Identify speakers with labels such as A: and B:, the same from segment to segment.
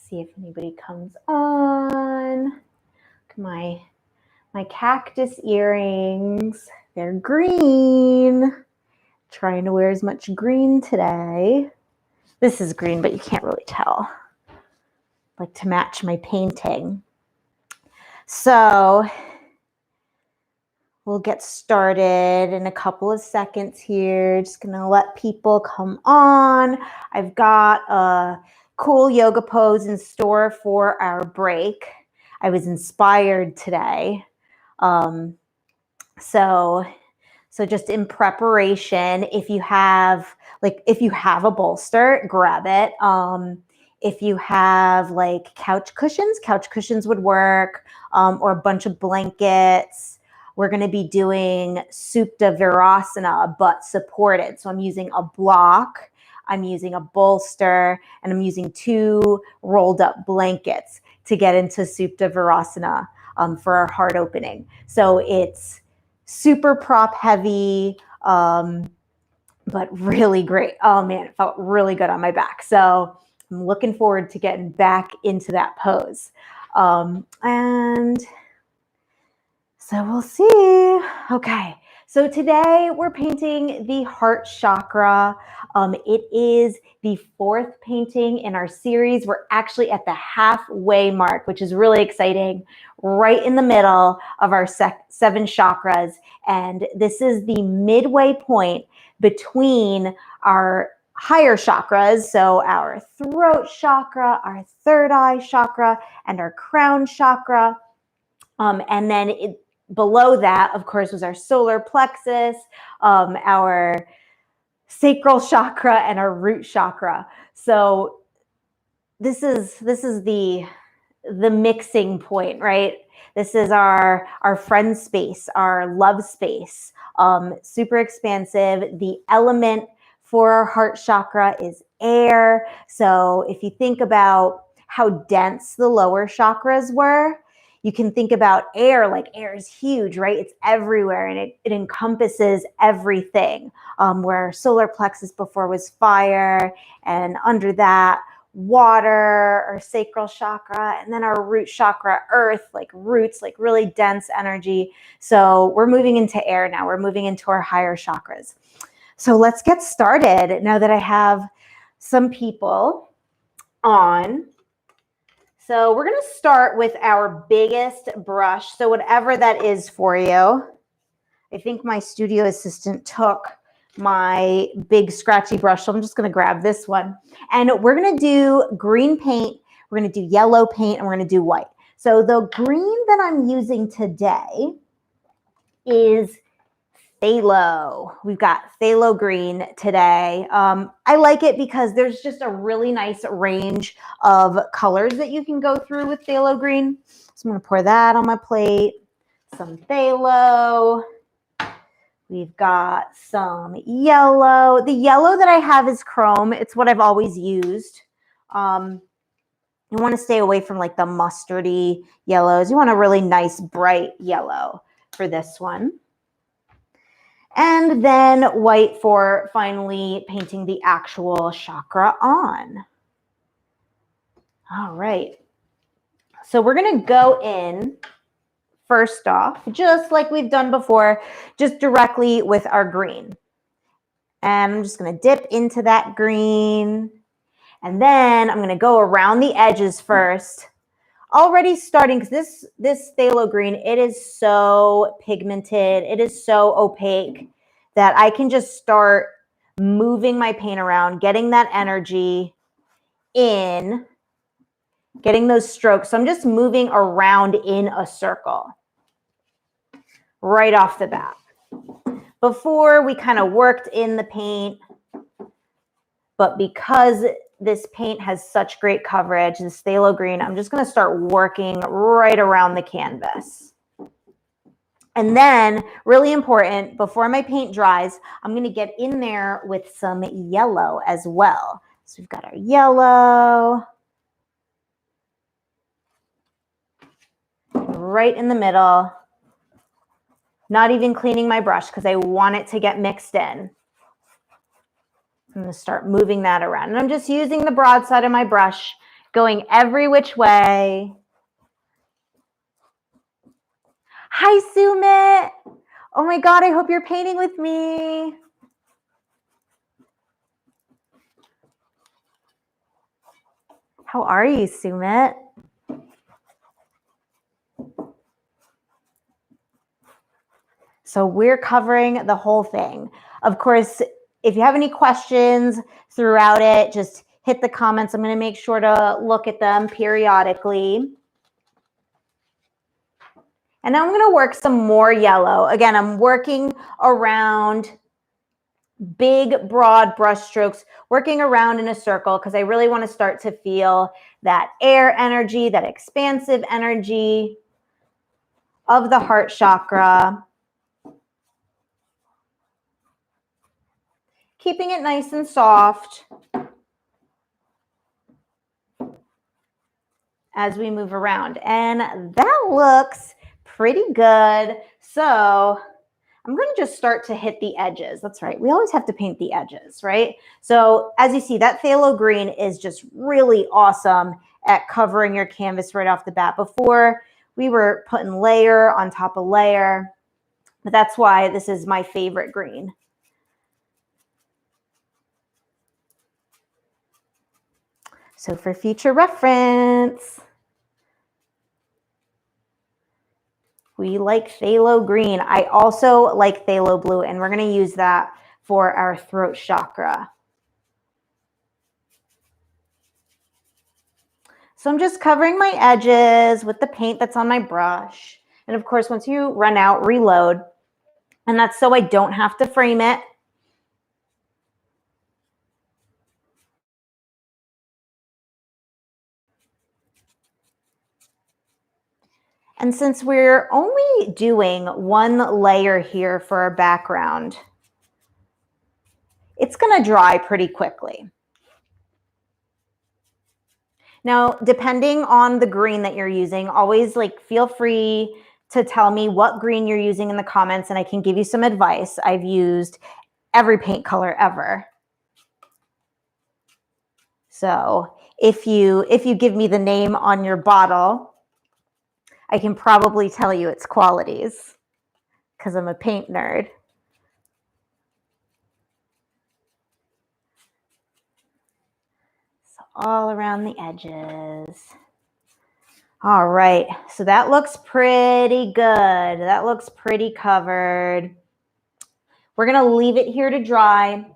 A: see if anybody comes on. My cactus earrings, they're green. Trying to wear as much green today. This is green, but you can't really tell. Like to match my painting. So we'll get started in a couple of seconds here. Just gonna let people come on. I've got a cool yoga pose in store for our break. I was inspired today. So just in preparation, if you have a bolster, grab it. If you have like couch cushions would work, or a bunch of blankets. We're going to be doing Supta Virasana, but supported. So I'm using a block, I'm using a bolster, and I'm using 2 rolled up blankets to get into Supta Virasana for our heart opening. So it's super prop heavy, but really great. Oh man, it felt really good on my back. So I'm looking forward to getting back into that pose. And so we'll see. Okay, so today we're painting the Heart Chakra. It is the 4th painting in our series. We're actually at the halfway mark, which is really exciting, right in the middle of our 7 chakras. And this is the midway point between our higher chakras, so our throat chakra, our third eye chakra, and our crown chakra. And then below that, of course, was our solar plexus, our sacral chakra, and our root chakra. So this is the mixing point, right? This is our friend space, our love space, super expansive. The element for our heart chakra is air. So if you think about how dense the lower chakras were, you can think about air, like air is huge, right? It's everywhere and it encompasses everything. Where solar plexus before was fire, and under that, water or sacral chakra, and then our root chakra, earth, like roots, like really dense energy. So we're moving into air now. We're moving into our higher chakras. So let's get started now that I have some people on. So we're going to start with our biggest brush. So whatever that is for you. I think my studio assistant took my big scratchy brush, so I'm just going to grab this one. And we're going to do green paint, we're going to do yellow paint, and we're going to do white. So the green that I'm using today is Pthalo. We've got Pthalo green today. I like it because there's just a really nice range of colors that you can go through with Pthalo green. So I'm going to pour that on my plate. Some Pthalo. We've got some yellow. The yellow that I have is chrome. It's what I've always used. You want to stay away from like the mustardy yellows. You want a really nice bright yellow for this one. And then white for finally painting the actual chakra on. All right. So we're going to go in first off, just like we've done before, just directly with our green. And I'm just going to dip into that green. And then I'm going to go around the edges first. Already starting, because this phthalo green, it is so pigmented, it is so opaque that I can just start moving my paint around, getting that energy in, getting those strokes. So I'm just moving around in a circle right off the bat. Before we kind of worked in the paint, but because this paint has such great coverage, this phthalo green, I'm just going to start working right around the canvas. And then, really important, before my paint dries, I'm going to get in there with some yellow as well. So we've got our yellow right in the middle. Not even cleaning my brush because I want it to get mixed in. I'm going to start moving that around. And I'm just using the broad side of my brush going every which way. Hi, Sumit. Oh my God, I hope you're painting with me. How are you, Sumit? So we're covering the whole thing. Of course, if you have any questions throughout it, just hit the comments. I'm going to make sure to look at them periodically. And now I'm going to work some more yellow. Again, I'm working around big, broad brush strokes, working around in a circle because I really want to start to feel that air energy, that expansive energy of the heart chakra. Keeping it nice and soft as we move around. And that looks pretty good. So I'm going to just start to hit the edges. That's right. We always have to paint the edges, right? So as you see, that phthalo green is just really awesome at covering your canvas right off the bat. Before, we were putting layer on top of layer, but that's why this is my favorite green. So for future reference, we like phthalo green. I also like phthalo blue, and we're going to use that for our throat chakra. So I'm just covering my edges with the paint that's on my brush. And of course, once you run out, reload. And that's so I don't have to frame it. And since we're only doing one layer here for our background, it's going to dry pretty quickly. Now, depending on the green that you're using, always feel free to tell me what green you're using in the comments and I can give you some advice. I've used every paint color ever. So if you give me the name on your bottle, I can probably tell you its qualities because I'm a paint nerd. So all around the edges. All right, so that looks pretty good. That looks pretty covered. We're going to leave it here to dry.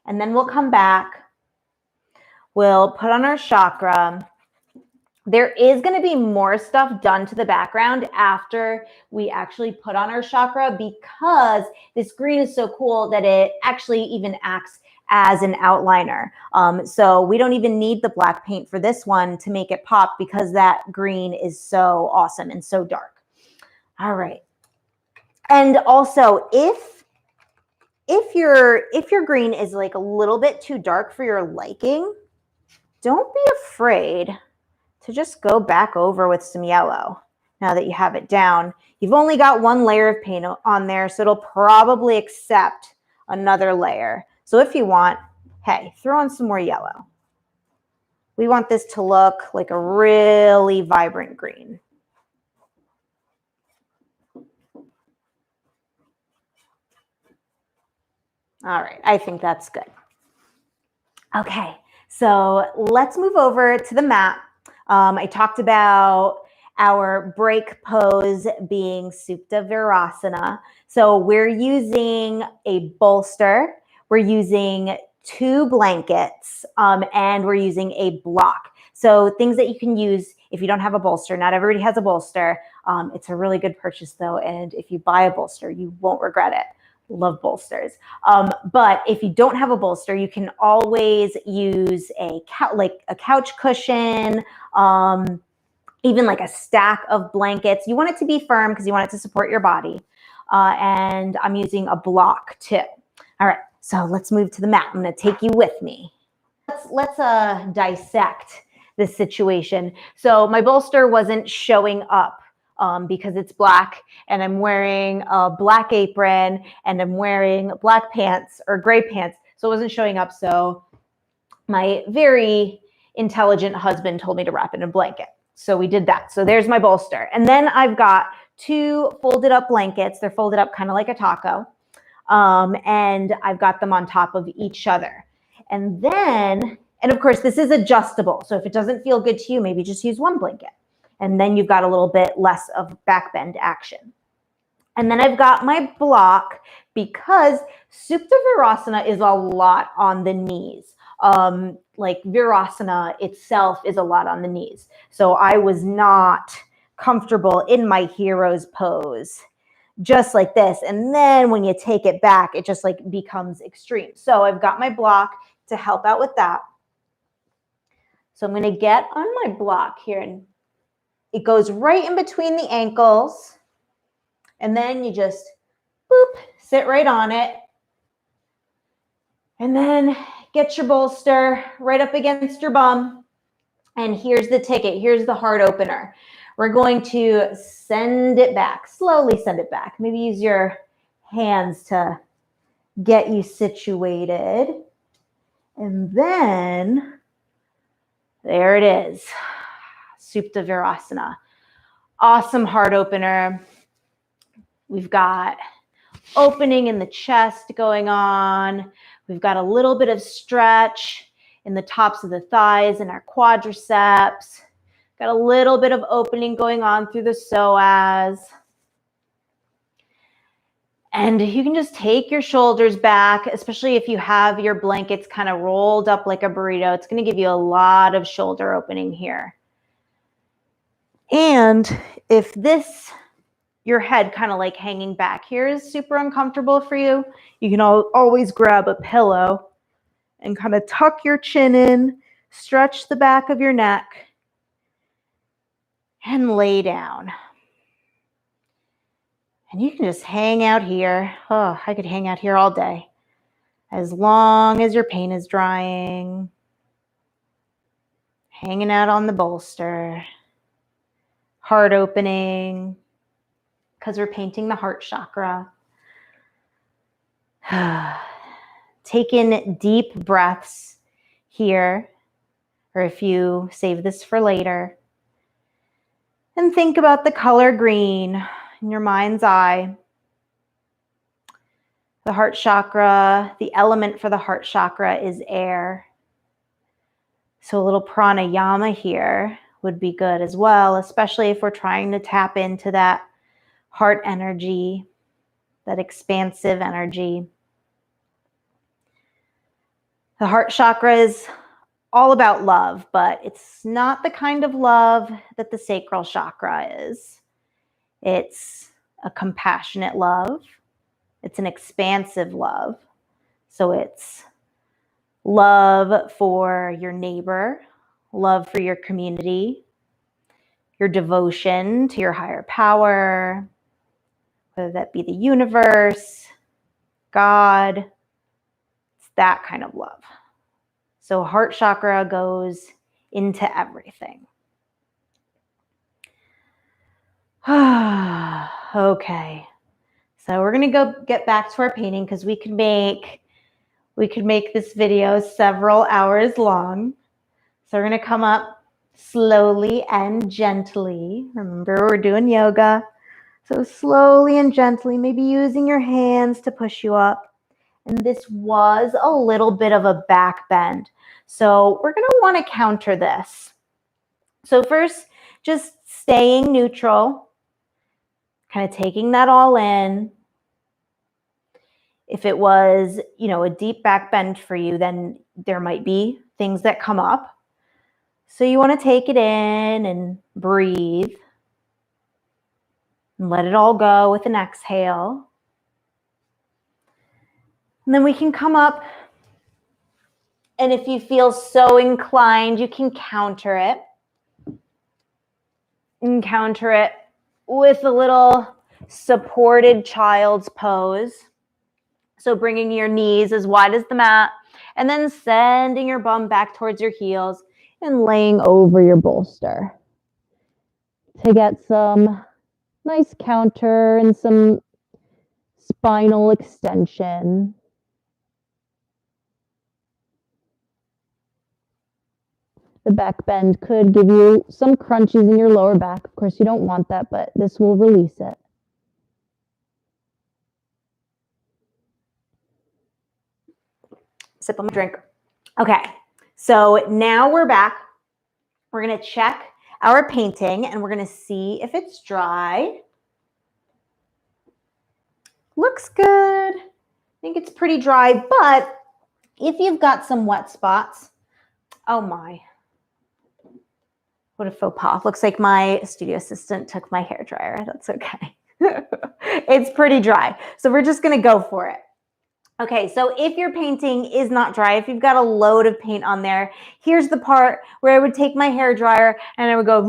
A: And then we'll come back. We'll put on our chakra. There is going to be more stuff done to the background after we actually put on our chakra because this green is so cool that it actually even acts as an outliner. So we don't even need the black paint for this one to make it pop because that green is so awesome and so dark. All right. And also, if your green is a little bit too dark for your liking, don't be afraid to just go back over with some yellow now that you have it down. You've only got one layer of paint on there, so it'll probably accept another layer. So if you want, hey, throw on some more yellow. We want this to look like a really vibrant green. All right, I think that's good. Okay, so let's move over to the mat. I talked about our break pose being Supta Virasana. So we're using a bolster, we're using 2 blankets, and we're using a block. So things that you can use if you don't have a bolster. Not everybody has a bolster. It's a really good purchase though, and if you buy a bolster, you won't regret it. Love bolsters. But if you don't have a bolster, you can always use a couch cushion, even a stack of blankets. You want it to be firm because you want it to support your body. And I'm using a block too. All right, so let's move to the mat. I'm going to take you with me. Let's dissect this situation. So my bolster wasn't showing up because it's black and I'm wearing a black apron and I'm wearing black pants or gray pants. So it wasn't showing up. So my very intelligent husband told me to wrap it in a blanket. So we did that. So there's my bolster. And then I've got 2 folded up blankets. They're folded up kind of like a taco. And I've got them on top of each other. And then, and of course, this is adjustable. So if it doesn't feel good to you, maybe just use 1 blanket. And then you've got a little bit less of back bend action. And then I've got my block because Supta Virasana is a lot on the knees. Like Virasana itself is a lot on the knees. So I was not comfortable in my hero's pose, just like this. And then when you take it back, it just like becomes extreme. So I've got my block to help out with that. So I'm going to get on my block here, and it goes right in between the ankles. And then you just, boop, sit right on it. And then get your bolster right up against your bum. And here's the ticket. Here's the heart opener. We're going to send it back, slowly send it back. Maybe use your hands to get you situated. And then there it is, Supta Virasana. Awesome heart opener. We've got opening in the chest going on. We've got a little bit of stretch in the tops of the thighs and our quadriceps. Got a little bit of opening going on through the psoas. And you can just take your shoulders back, especially if you have your blankets kind of rolled up like a burrito. It's going to give you a lot of shoulder opening here. And if your head kind of like hanging back here is super uncomfortable for you, you can always grab a pillow and kind of tuck your chin in, stretch the back of your neck, and lay down. And you can just hang out here. Oh, I could hang out here all day, as long as your pain is drying. Hanging out on the bolster. Heart opening, because we're painting the heart chakra. Take in deep breaths here, or if you save this for later. And think about the color green in your mind's eye. The heart chakra, the element for the heart chakra is air. So a little pranayama here would be good as well, especially if we're trying to tap into that heart energy, that expansive energy. The heart chakra is all about love, but it's not the kind of love that the sacral chakra is. It's a compassionate love. It's an expansive love. So it's love for your neighbor, love for your community, your devotion to your higher power, whether that be the universe, God. It's that kind of love. So heart chakra goes into everything. Okay. So we're going to go get back to our painting because we could make this video several hours long. So we're going to come up slowly and gently. Remember, we're doing yoga. So slowly and gently, maybe using your hands to push you up. And this was a little bit of a back bend. So we're going to want to counter this. So first, just staying neutral, kind of taking that all in. If it was, a deep back bend for you, then there might be things that come up. So you want to take it in and breathe and let it all go with an exhale. And then we can come up, and if you feel so inclined, you can counter it. And counter it with a little supported child's pose. So bringing your knees as wide as the mat, and then sending your bum back towards your heels and laying over your bolster to get some nice counter and some spinal extension.
B: The back bend could give you some crunches in your lower back. Of course, you don't want that, but this will release it.
A: Sip on my drink. Okay, so now we're back. We're gonna check our painting and we're gonna see if it's dry. Looks good. I think it's pretty dry, but if you've got some wet spots, oh my, what a faux pas. Looks like my studio assistant took my hairdryer. That's okay. It's pretty dry. So we're just gonna go for it. Okay, so if your painting is not dry, if you've got a load of paint on there, here's the part where I would take my hairdryer and I would go,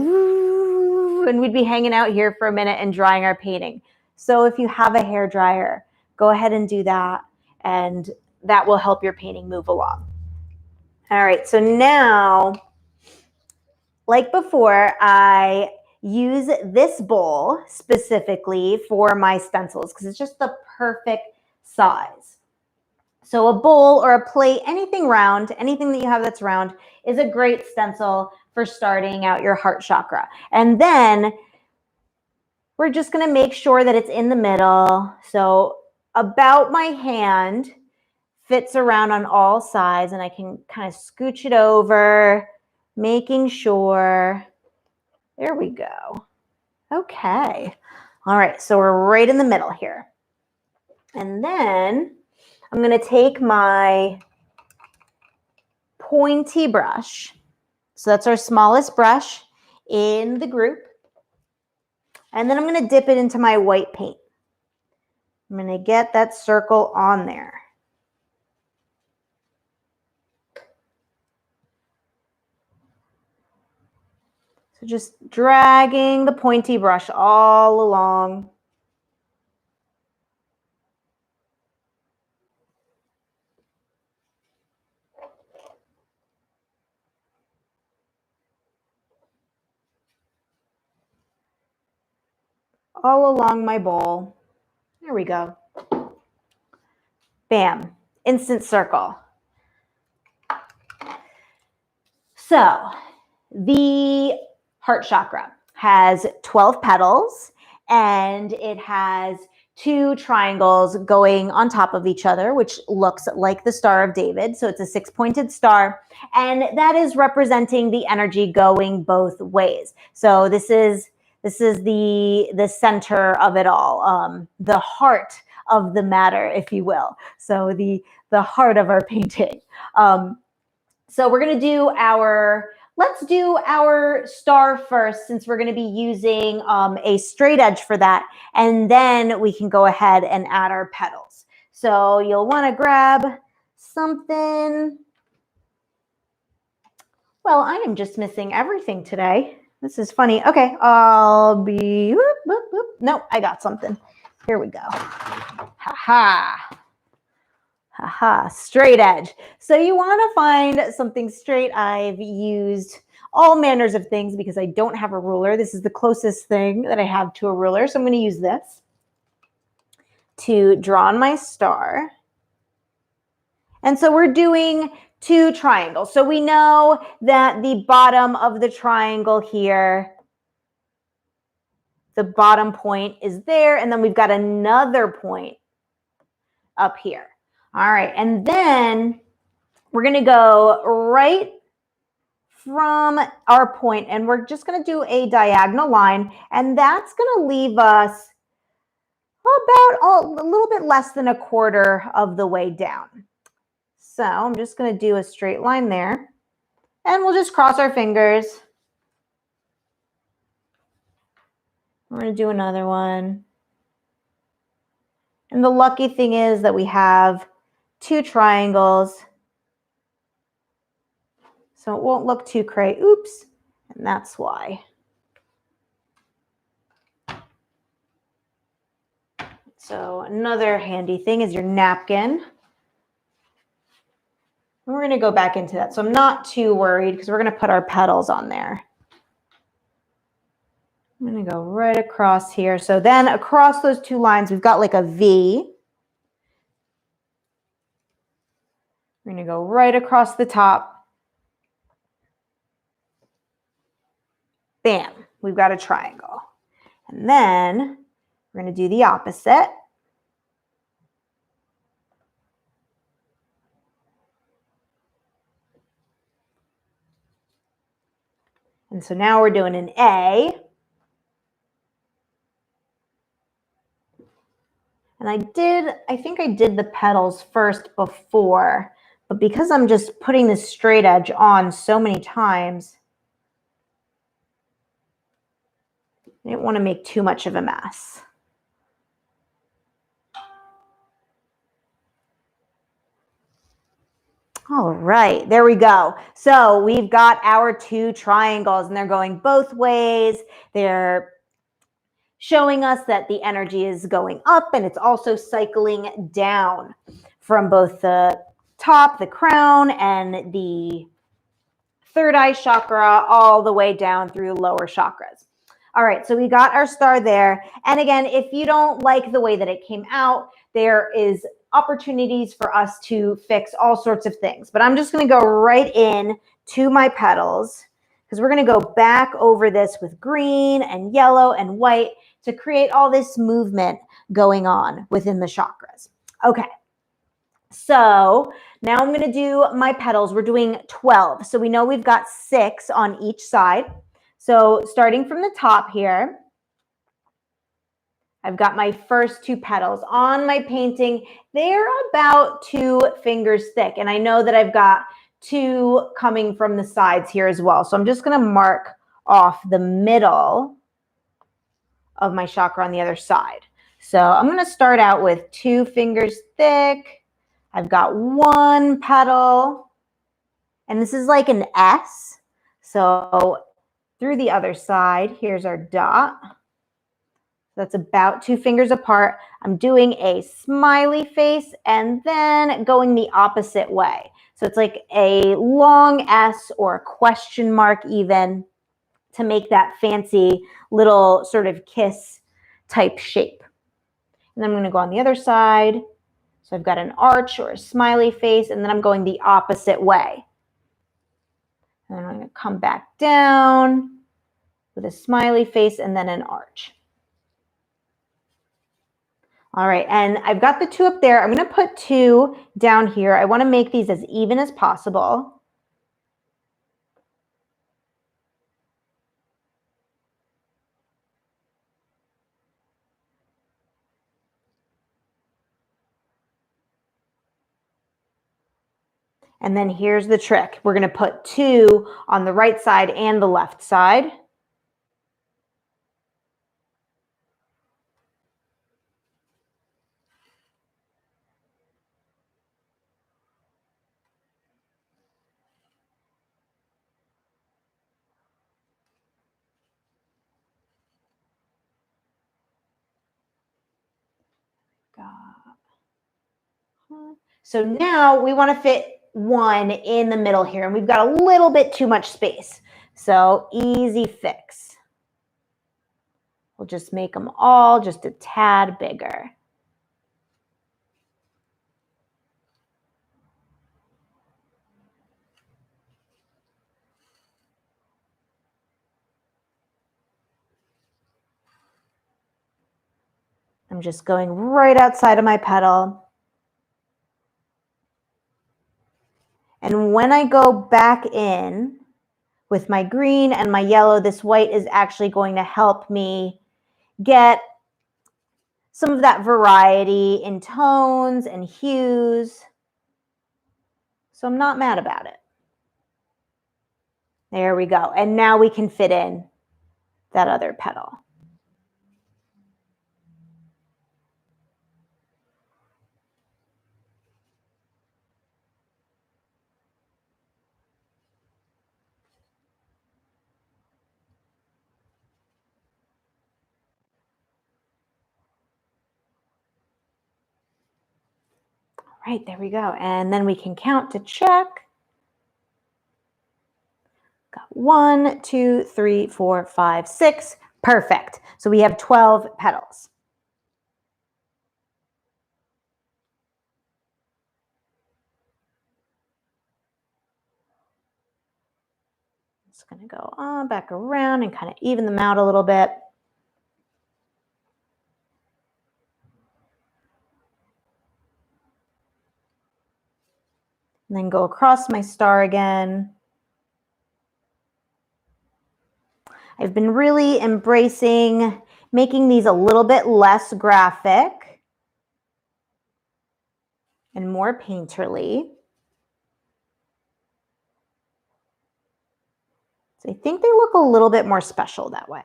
A: and we'd be hanging out here for a minute and drying our painting. So if you have a hairdryer, go ahead and do that, and that will help your painting move along. All right, so now, like before, I use this bowl specifically for my stencils because it's just the perfect size. So a bowl or a plate, anything round, anything that you have that's round is a great stencil for starting out your heart chakra. And then we're just going to make sure that it's in the middle. So about my hand, fits around on all sides, and I can kind of scooch it over, making sure. There we go. Okay. All right, so we're right in the middle here. And then I'm going to take my pointy brush. So that's our smallest brush in the group. And then I'm going to dip it into my white paint. I'm going to get that circle on there. So just dragging the pointy brush all along. All along my bowl. There we go. Bam, instant circle. So the heart chakra has 12 petals and it has 2 triangles going on top of each other, which looks like the Star of David. So it's a 6-pointed star, and that is representing the energy going both ways. So this is the center of it all, the heart of the matter, if you will. So the heart of our painting. So we're going to do let's do our star first, since we're going to be using a straight edge for that. And then we can go ahead and add our petals. So you'll want to grab something. Well, I am just missing everything today. This is funny. Okay, I'll be, whoop, whoop, whoop. Nope, I got something. Here we go. Ha-ha. Haha, straight edge. So you want to find something straight. I've used all manners of things because I don't have a ruler. This is the closest thing that I have to a ruler. So I'm going to use this to draw on my star. And so we're doing 2 triangles. So we know that the bottom of the triangle here, the bottom point is there. And then we've got another point up here. All right, and then we're going to go right from our point, and we're just going to do a diagonal line, and that's going to leave us about a little bit less than 1/4 of the way down. So I'm just going to do a straight line there, and we'll just cross our fingers. We're going to do another one. And the lucky thing is that we have 2 triangles, so it won't look too cray. Oops, and that's why. So another handy thing is your napkin. And we're going to go back into that. So I'm not too worried because we're going to put our petals on there. I'm going to go right across here. So then across those 2 lines, we've got like a V. We're going to go right across the top. Bam, we've got a triangle. And then we're going to do the opposite. And so now we're doing an A. And I think I did the petals first before, but because I'm just putting this straight edge on so many times, I didn't want to make too much of a mess. All right, there we go. So we've got our two triangles and they're going both ways. They're showing us that the energy is going up and it's also cycling down from both the top, the crown, and the third eye chakra all the way down through lower chakras. All right, so we got our star there. And again, if you don't like the way that it came out, there is opportunities for us to fix all sorts of things. But I'm just going to go right in to my petals because we're going to go back over this with green and yellow and white to create all this movement going on within the chakras. Okay. So now I'm going to do my petals. We're doing 12. So we know we've got 6 on each side. So starting from the top here, I've got my first 2 petals on my painting. They're about 2 fingers thick. And I know that I've got 2 coming from the sides here as well. So I'm just going to mark off the middle of my chakra on the other side. So I'm going to start out with 2 fingers thick. I've got 1 petal, and this is like an S. So through the other side, here's our dot. That's about 2 fingers apart. I'm doing a smiley face and then going the opposite way. So it's like a long S or a question mark even to make that fancy little sort of kiss type shape. And then I'm going to go on the other side. So I've got an arch or a smiley face, and then I'm going the opposite way. And I'm going to come back down with a smiley face and then an arch. All right, and I've got the 2 up there. I'm going to put 2 down here. I want to make these as even as possible. And then here's the trick. We're going to put 2 on the right side and the left side. So now we want to fit 1 in the middle here, and we've got a little bit too much space. So easy fix. We'll just make them all just a tad bigger. I'm just going right outside of my petal. And when I go back in with my green and my yellow, this white is actually going to help me get some of that variety in tones and hues. So I'm not mad about it. There we go. And now we can fit in that other petal. All right, there we go. And then we can count to check. Got 1, 2, 3, 4, 5, 6. Perfect. So we have 12 petals. Just going to go on back around and kind of even them out a little bit. And then go across my star again. I've been really embracing making these a little bit less graphic and more painterly. So I think they look a little bit more special that way.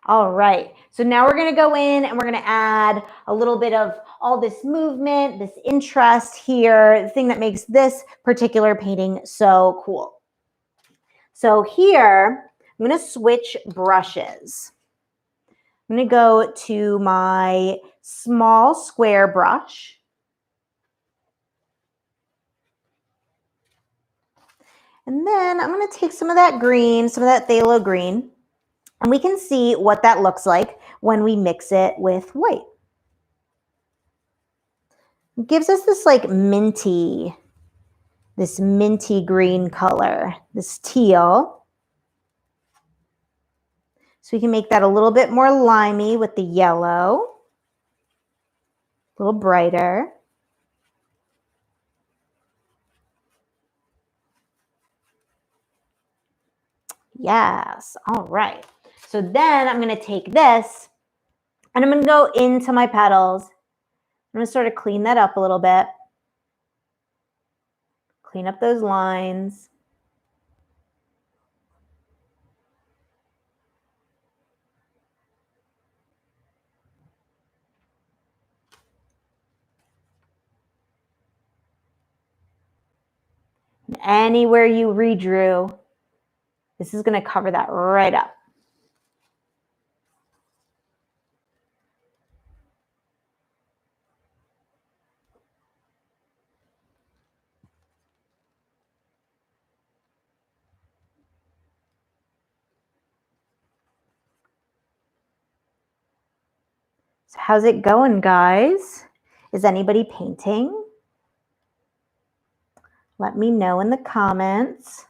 A: All right, so now we're gonna go in and we're gonna add a little bit of all this movement, this interest here, the thing that makes this particular painting so cool. So here, I'm gonna switch brushes. I'm gonna go to my small square brush. And then I'm gonna take some of that green, some of that phthalo green, and we can see what that looks like when we mix it with white. It gives us this like minty green color, this teal. So we can make that a little bit more limey with the yellow, a little brighter. Yes, all right. So then I'm gonna take this and I'm gonna go into my petals. I'm gonna sort of clean that up a little bit. Clean up those lines. And anywhere you redrew, this is gonna cover that right up. So how's it going, guys? Is anybody painting? Let me know in the comments.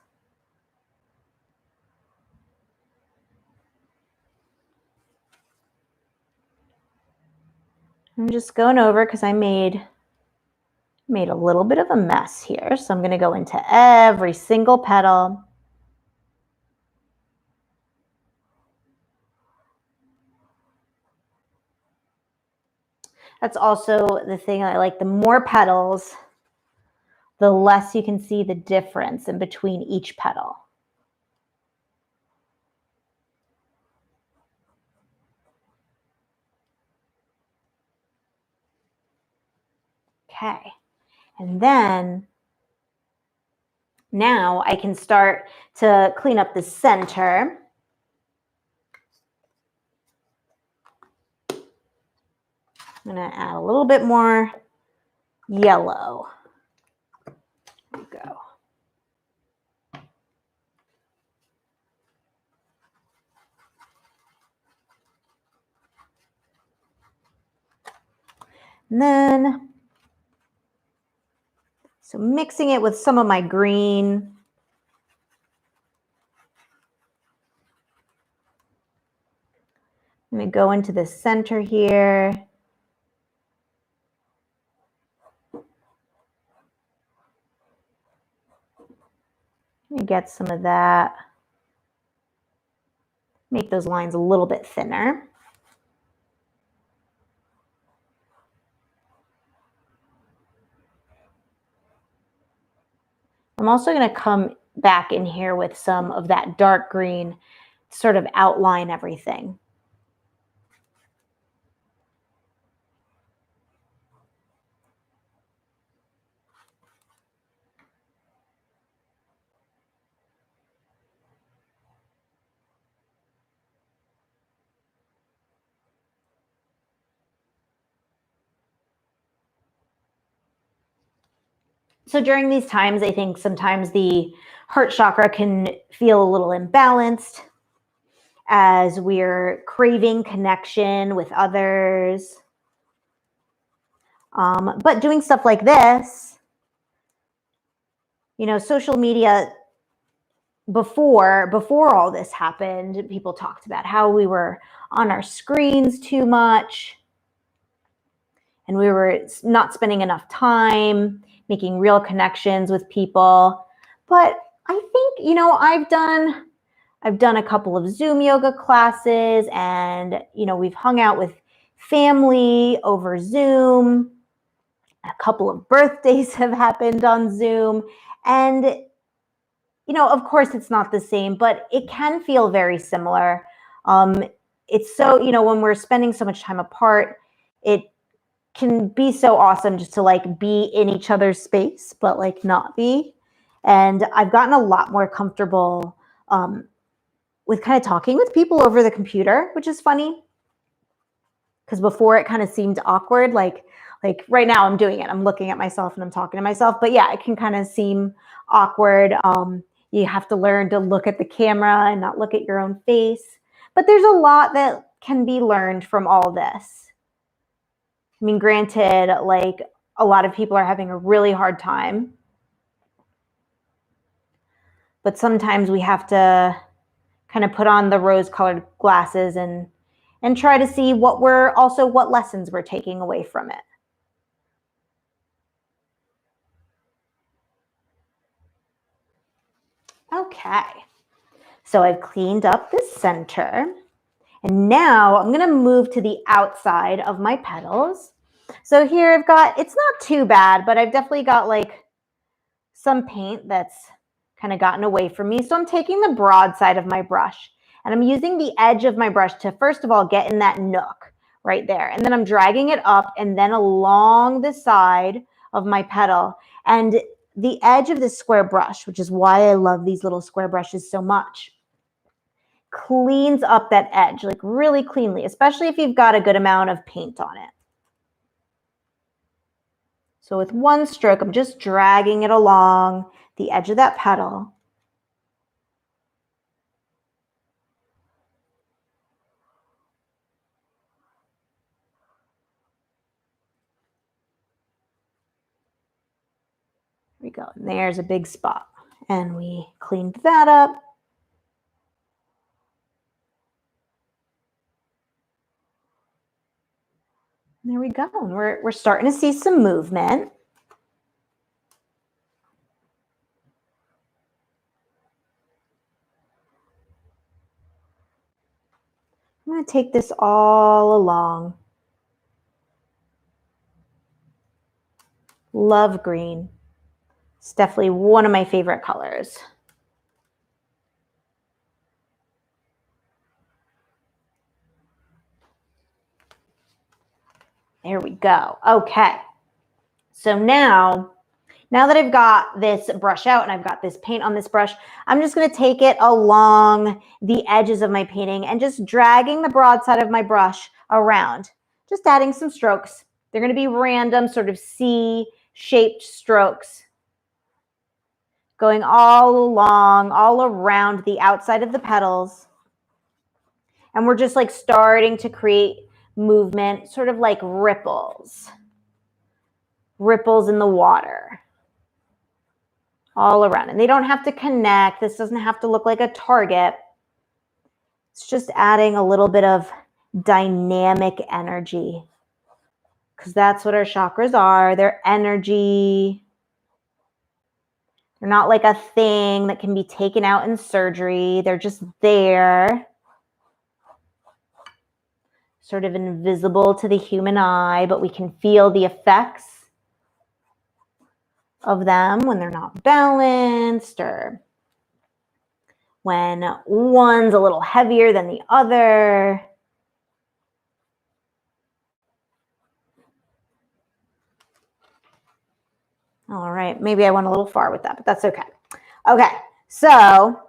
A: I'm just going over because I made a little bit of a mess here. So I'm going to go into every single petal. That's also the thing I like. The more petals, the less you can see the difference in between each petal. Okay. And then now I can start to clean up the center. I'm going to add a little bit more yellow. There we go. And then, so mixing it with some of my green. I'm going to go into the center here. Let me get some of that. Make those lines a little bit thinner. I'm also going to come back in here with some of that dark green to sort of outline everything. So during these times, I think sometimes the heart chakra can feel a little imbalanced as we're craving connection with others. But doing stuff like this you know, social media before all this happened, people talked about how we were on our screens too much and we were not spending enough time making real connections with people. But I think, you know, I've done a couple of Zoom yoga classes, and, you know, we've hung out with family over Zoom. A couple of birthdays have happened on Zoom. And, you know, of course it's not the same, but it can feel very similar. It's so, you know, when we're spending so much time apart, it can be so awesome just to like be in each other's space, but like not be. And I've gotten a lot more comfortable with kind of talking with people over the computer, which is funny. Because before it kind of seemed awkward, like right now I'm doing it. I'm looking at myself and I'm talking to myself. But yeah, it can kind of seem awkward. You have to learn to look at the camera and not look at your own face. But there's a lot that can be learned from all this. I mean, granted, like a lot of people are having a really hard time. But sometimes we have to kind of put on the rose-colored glasses and try to see what lessons we're taking away from it. Okay, so I've cleaned up the center, and now I'm gonna move to the outside of my petals. So here I've got, it's not too bad, but I've definitely got like some paint that's kind of gotten away from me. So I'm taking the broad side of my brush and I'm using the edge of my brush to first of all get in that nook right there. And then I'm dragging it up and then along the side of my petal. And the edge of this square brush, which is why I love these little square brushes so much, cleans up that edge like really cleanly, especially if you've got a good amount of paint on it. So with one stroke, I'm just dragging it along the edge of that petal. There we go. And there's a big spot. And we cleaned that up. And there we go. And we're starting to see some movement. I'm going to take this all along. Love green. It's definitely one of my favorite colors. There we go. Okay. So now that I've got this brush out and I've got this paint on this brush, I'm just going to take it along the edges of my painting and just dragging the broad side of my brush around, just adding some strokes. They're going to be random sort of C-shaped strokes going all along, all around the outside of the petals. And we're just like starting to create movement, sort of like ripples in the water all around. And they don't have to connect. This doesn't have to look like a target. It's just adding a little bit of dynamic energy, because that's what our chakras are. They're energy. They're not like a thing that can be taken out in surgery. They're just there, sort of invisible to the human eye, but we can feel the effects of them when they're not balanced, or when one's a little heavier than the other. All right, maybe I went a little far with that, but that's okay. Okay, so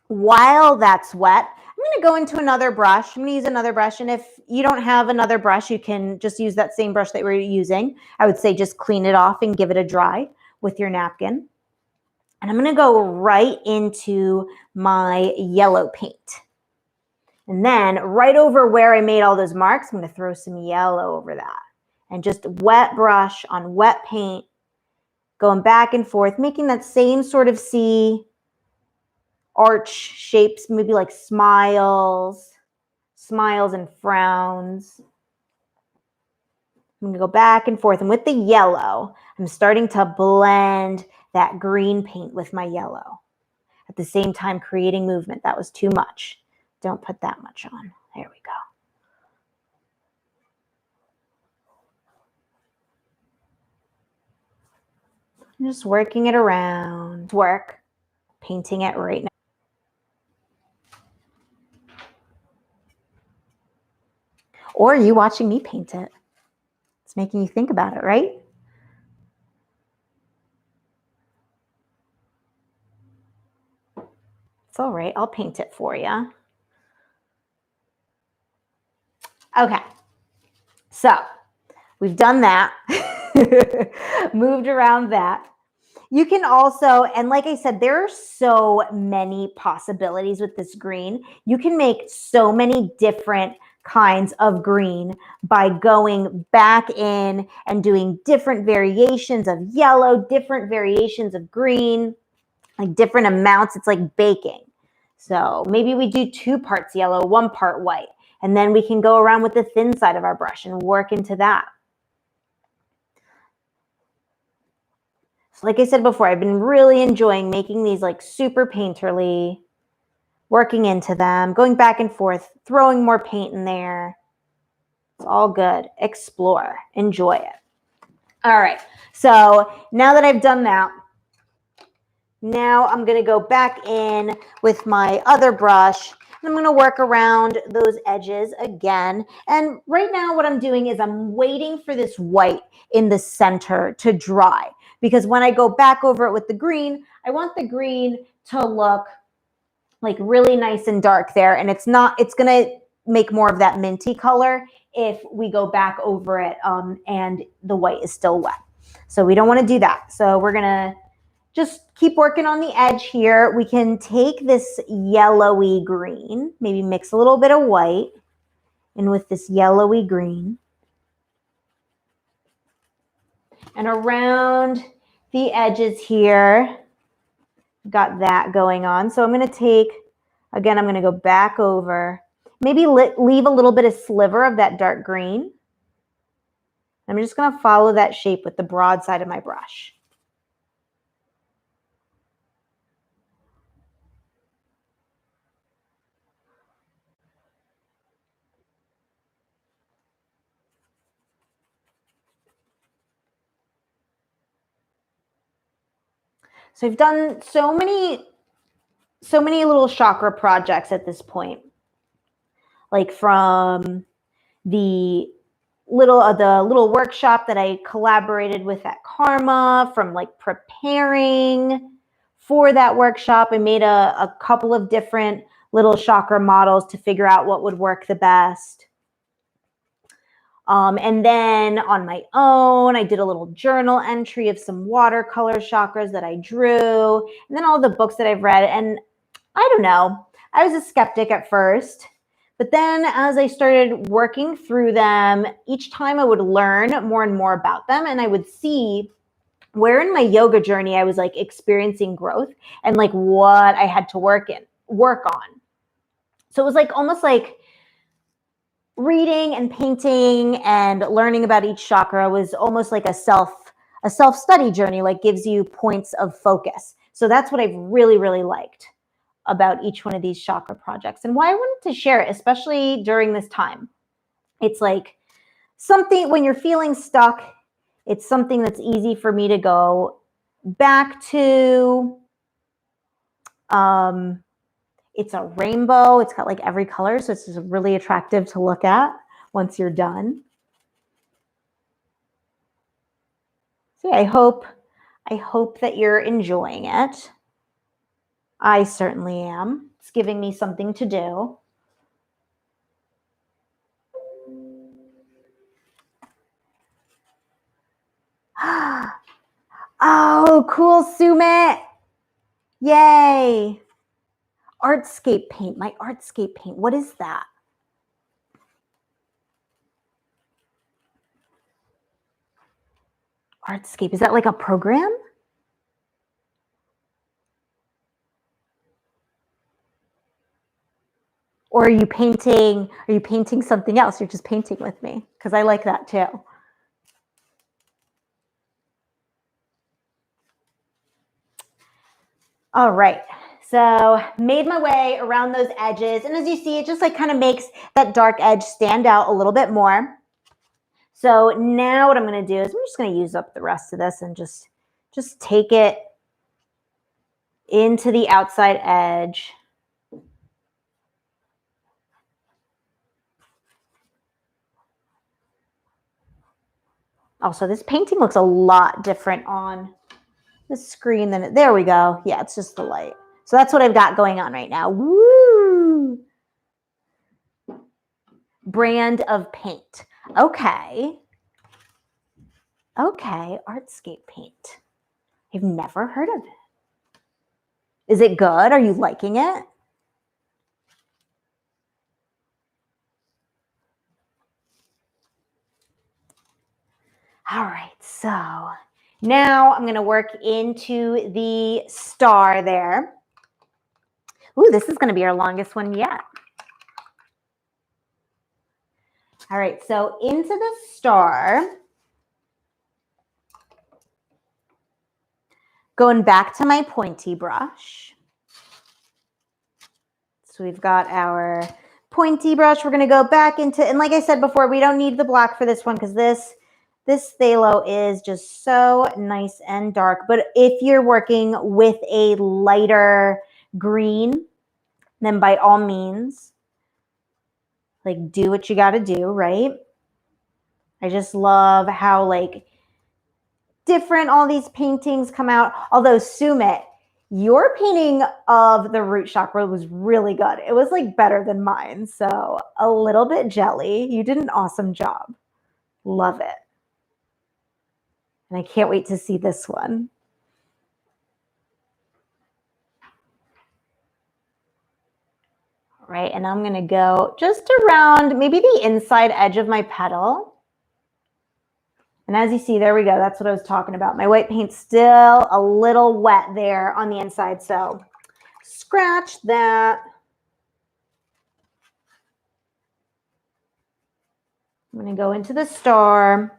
A: while that's wet, I'm going to go into another brush. I'm going to use another brush, and if you don't have another brush, you can just use that same brush that we're using. I would say just clean it off and give it a dry with your napkin. And I'm going to go right into my yellow paint. And then right over where I made all those marks, I'm going to throw some yellow over that. And just wet brush on wet paint, going back and forth, making that same sort of C arch shapes, maybe like smiles and frowns. I'm going to go back and forth. And with the yellow, I'm starting to blend that green paint with my yellow. At the same time, creating movement. That was too much. Don't put that much on. There we go. I'm just working it around. Work. Painting it right now. Or you watching me paint it. It's making you think about it, right? It's all right. I'll paint it for you. Okay. So we've done that. Moved around that. You can also, and like I said, there are so many possibilities with this green. You can make so many different kinds of green by going back in and doing different variations of yellow, different variations of green, like different amounts. It's like baking. So maybe we do 2 parts yellow, 1 part white, and then we can go around with the thin side of our brush and work into that. So like I said before, I've been really enjoying making these like super painterly, working into them, going back and forth, throwing more paint in there. It's all good. Explore. Enjoy it. All right. So now that I've done that, now I'm going to go back in with my other brush. And I'm going to work around those edges again. And right now what I'm doing is I'm waiting for this white in the center to dry. Because when I go back over it with the green, I want the green to look like really nice and dark there. And it's going to make more of that minty color if we go back over it and the white is still wet. So we don't want to do that. So we're going to just keep working on the edge here. We can take this yellowy green, maybe mix a little bit of white in with this yellowy green. And around the edges here, got that going on. So I'm going to take, again, I'm going to go back over, maybe leave a little bit of sliver of that dark green. I'm just going to follow that shape with the broad side of my brush. So I've done so many little chakra projects at this point, like from the little workshop that I collaborated with at Karma, from like preparing for that workshop. I made a couple of different little chakra models to figure out what would work the best. And then on my own, I did a little journal entry of some watercolor chakras that I drew, and then all the books that I've read. And I don't know, I was a skeptic at first, but then as I started working through them, each time I would learn more and more about them, and I would see where in my yoga journey I was like experiencing growth and like what I had to work on. So it was like almost like reading and painting and learning about each chakra was almost like a self-study journey, like gives you points of focus. So that's what I've really, really liked about each one of these chakra projects and why I wanted to share it, especially during this time. It's like something when you're feeling stuck, it's something that's easy for me to go back to. It's a rainbow. It's got like every color. So it's just really attractive to look at once you're done. So yeah, I hope that you're enjoying it. I certainly am. It's giving me something to do. Oh, cool, Sumit. Yay. Artscape paint, my artscape paint. What is that? Artscape, is that like a program? Or are you painting something else? You're just painting with me, because I like that too. All right, so made my way around those edges. And as you see, it just like kind of makes that dark edge stand out a little bit more. So now what I'm going to do is I'm just going to use up the rest of this and just take it into the outside edge. Also, this painting looks a lot different on the screen than there we go. Yeah, it's just the light. So that's what I've got going on right now. Woo! Brand of paint. Okay. Okay, Artscape paint. I've never heard of it. Is it good? Are you liking it? All right, so now I'm going to work into the star there. Ooh, this is going to be our longest one yet. All right, so into the star, going back to my pointy brush. So we've got our pointy brush. We're going to go back into, and like I said before, we don't need the black for this one because this phthalo is just so nice and dark. But if you're working with a lighter green, then by all means, like, do what you got to do, right? I just love how like different all these paintings come out. Although Sumit, your painting of the root chakra was really good. It was like better than mine. So a little bit jelly. You did an awesome job. Love it. And I can't wait to see this one. All right, and I'm gonna go just around maybe the inside edge of my petal. And as you see, there we go. That's what I was talking about. My white paint's still a little wet there on the inside. So scratch that. I'm going to go into the star.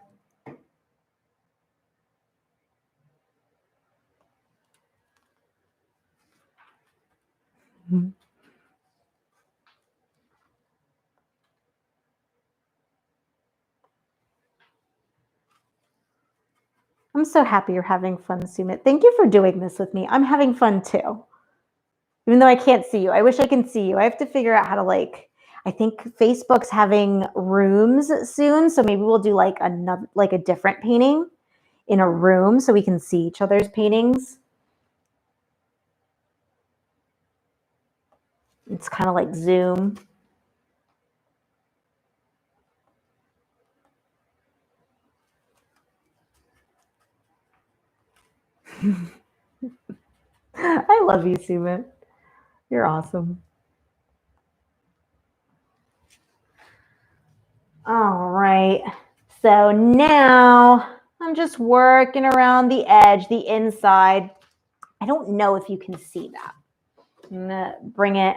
A: I'm so happy you're having fun, Sumit. Thank you for doing this with me. I'm having fun too. Even though I can't see you. I wish I can see you. I have to figure out how to I think Facebook's having rooms soon. So maybe we'll do like a different painting in a room so we can see each other's paintings. It's kind of like Zoom. I love you, Sumit. You're awesome. All right. So now I'm just working around the edge, the inside. I don't know if you can see that. I'm going to bring it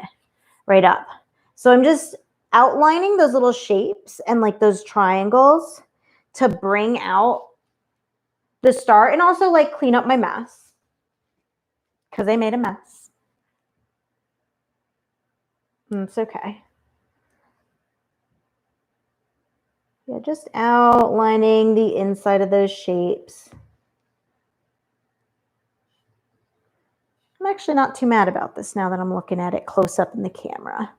A: right up. So I'm just outlining those little shapes and like those triangles to bring out the star and also like clean up my mess because I made a mess. It's okay. Yeah, just outlining the inside of those shapes. I'm actually not too mad about this now that I'm looking at it close up in the camera.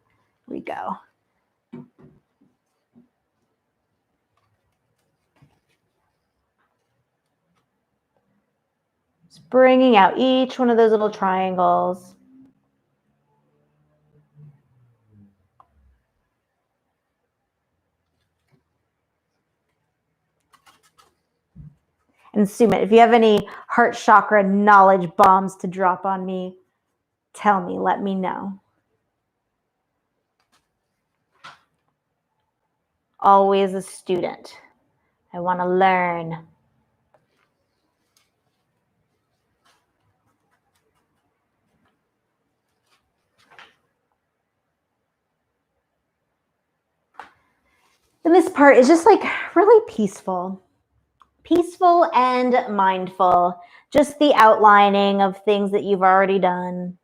A: Here we go. Just bringing out each one of those little triangles. And Sumit, if you have any heart chakra knowledge bombs to drop on me, tell me, let me know. Always a student. I want to learn. And this part is just like really peaceful. Peaceful and mindful. Just the outlining of things that you've already done.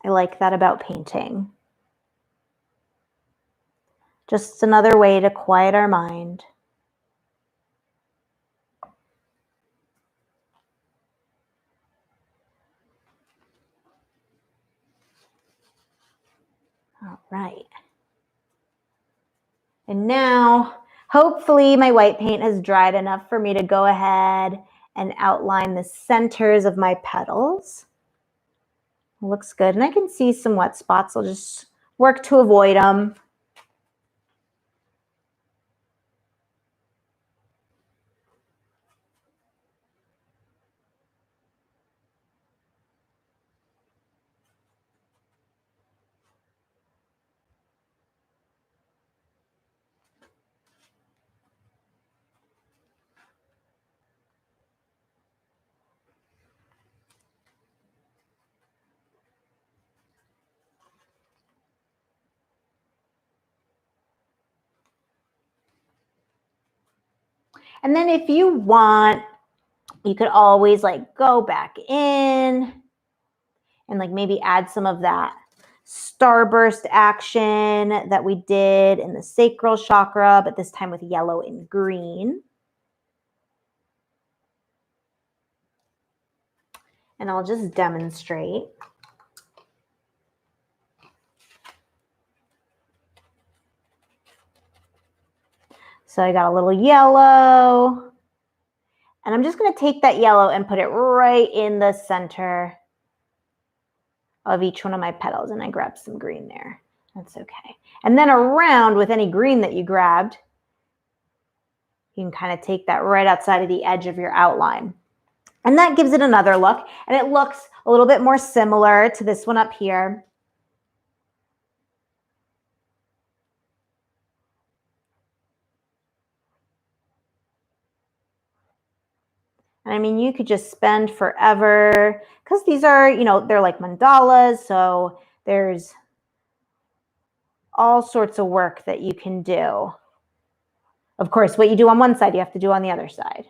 A: I like that about painting. Just another way to quiet our mind. All right. And now, hopefully my white paint has dried enough for me to go ahead and outline the centers of my petals. Looks good. And I can see some wet spots. I'll just work to avoid them. And then if you want, you could always like go back in and like maybe add some of that starburst action that we did in the sacral chakra, but this time with yellow and green. And I'll just demonstrate. So I got a little yellow, and I'm just going to take that yellow and put it right in the center of each one of my petals. And I grabbed some green there. That's okay. And then around with any green that you grabbed, you can kind of take that right outside of the edge of your outline. And that gives it another look. And it looks a little bit more similar to this one up here. And I mean, you could just spend forever because these are, you know, they're like mandalas. So there's all sorts of work that you can do. Of course, what you do on one side, you have to do on the other side.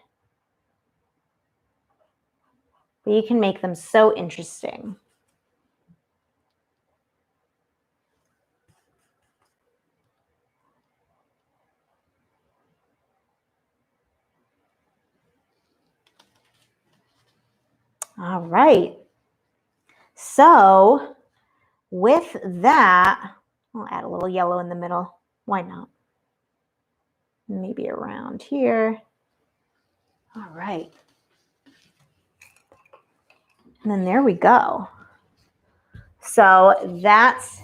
A: But you can make them so interesting. All right. So with that, I'll add a little yellow in the middle. Why not? Maybe around here. All right. And then there we go. So that's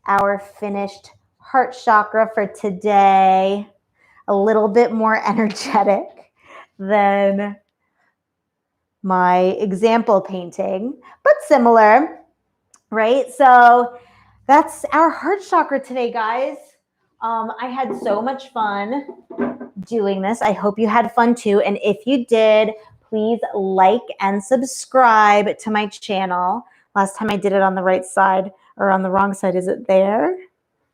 A: our finished heart chakra for today. A little bit more energetic than my example painting, but similar, right? So that's our heart chakra today, guys. I had so much fun doing this. I hope you had fun too. And if you did, please like and subscribe to my channel. Last time I did it on the right side or on the wrong side. Is it there?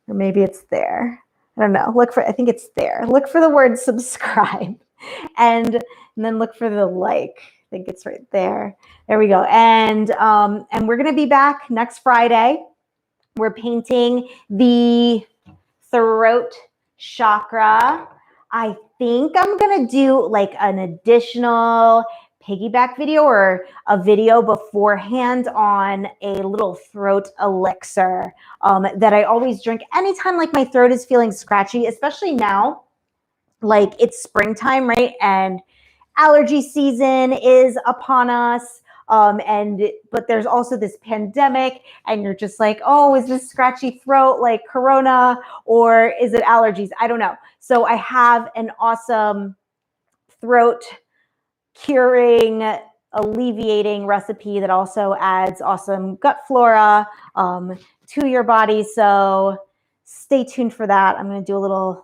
A: Or maybe it's there. I don't know. I think it's there. Look for the word subscribe and then look for the like. I think it's right there. There we go. And we're going to be back next Friday. We're painting the throat chakra. I think I'm going to do like an additional piggyback video or a video beforehand on a little throat elixir that I always drink anytime like my throat is feeling scratchy, especially now, like it's springtime, right? And allergy season is upon us. But there's also this pandemic and you're just like, oh, is this scratchy throat like corona or is it allergies? I don't know. So I have an awesome throat curing, alleviating recipe that also adds awesome gut flora to your body. So stay tuned for that. I'm going to do a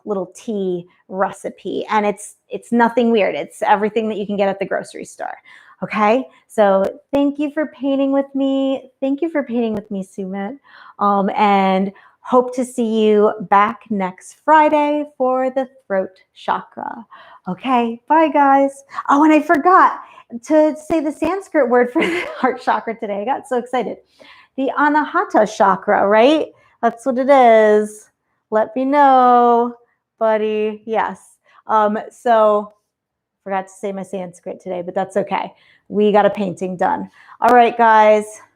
A: little tea recipe and it's nothing weird. It's everything that you can get at the grocery store. Okay. So thank you for painting with me. Thank you for painting with me, Sumit. And Hope to see you back next Friday for the throat chakra. Okay, bye guys. Oh, and I forgot to say the Sanskrit word for the heart chakra today. I got so excited. The Anahata chakra, right? That's what it is. Let me know, buddy. Yes. So forgot to say my Sanskrit today, but that's okay. We got a painting done. All right, guys.